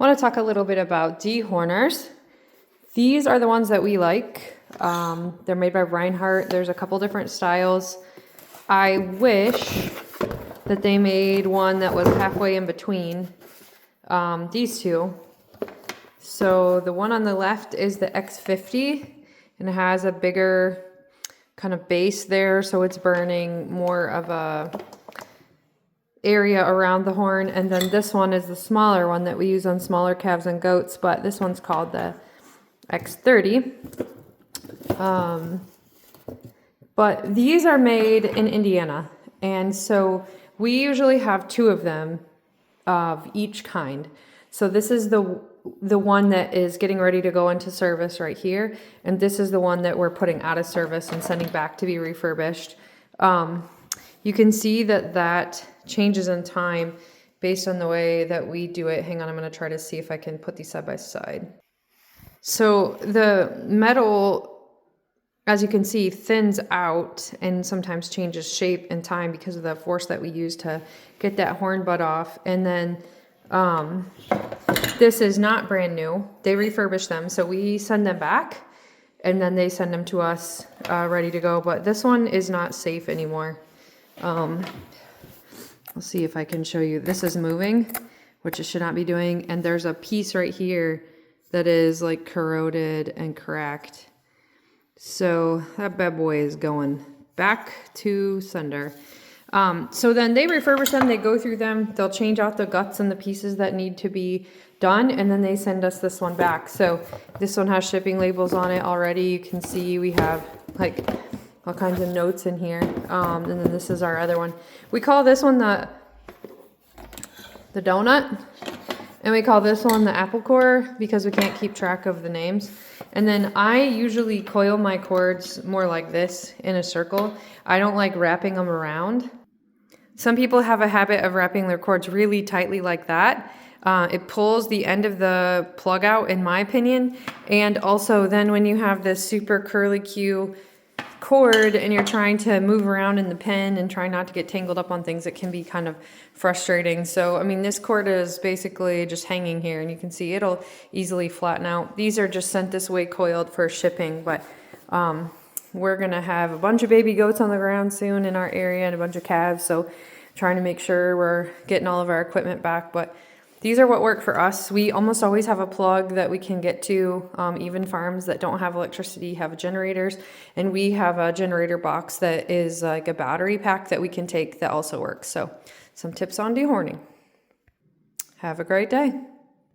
want to talk a little bit about dehorners. These are the ones that we like. They're made by Rhinehart. There's a couple different styles. I wish that they made one that was halfway in between these two. So the one on the left is the X50, and it has a bigger kind of base there, so it's burning more of a area around the horn. And then this one is the smaller one that we use on smaller calves and goats, but this one's called the X30. But these are made in Indiana, and so we usually have two of them of each kind. So this is the one that is getting ready to go into service right here, and this is the one that we're putting out of service and sending back to be refurbished. You can see that changes in time based on the way that we do it. Hang on, I'm going to try to see if I can put these side by side. So the metal, as you can see, thins out and sometimes changes shape and time because of the force that we use to get that horn butt off. And then this is not brand new. They refurbish them, so we send them back and then they send them to us ready to go. But this one is not safe anymore. Let's see if I can show you. This is moving, which it should not be doing. And there's a piece right here that is like corroded and cracked. So that bad boy is going back to sender. So then they refurbish them, they go through them, they'll change out the guts and the pieces that need to be done, and then they send us this one back. So this one has shipping labels on it already. You can see we have like all kinds of notes in here. And then this is our other one. We call this one the donut, and we call this one the apple core because we can't keep track of the names. And then I usually coil my cords more like this in a circle. I don't like wrapping them around. Some people have a habit of wrapping their cords really tightly like that. It pulls the end of the plug out, in my opinion. And also then when you have this super curly Q cord and you're trying to move around in the pen and try not to get tangled up on things, it can be kind of frustrating. So, I mean, this cord is basically just hanging here, and you can see it'll easily flatten out. These are just sent this way coiled for shipping, but we're gonna have a bunch of baby goats on the ground soon in our area and a bunch of calves, so trying to make sure we're getting all of our equipment back. But these are what work for us. We almost always have a plug that we can get to. Even farms that don't have electricity have generators, and we have a generator box that is like a battery pack that we can take that also works. So some tips on dehorning. Have a great day.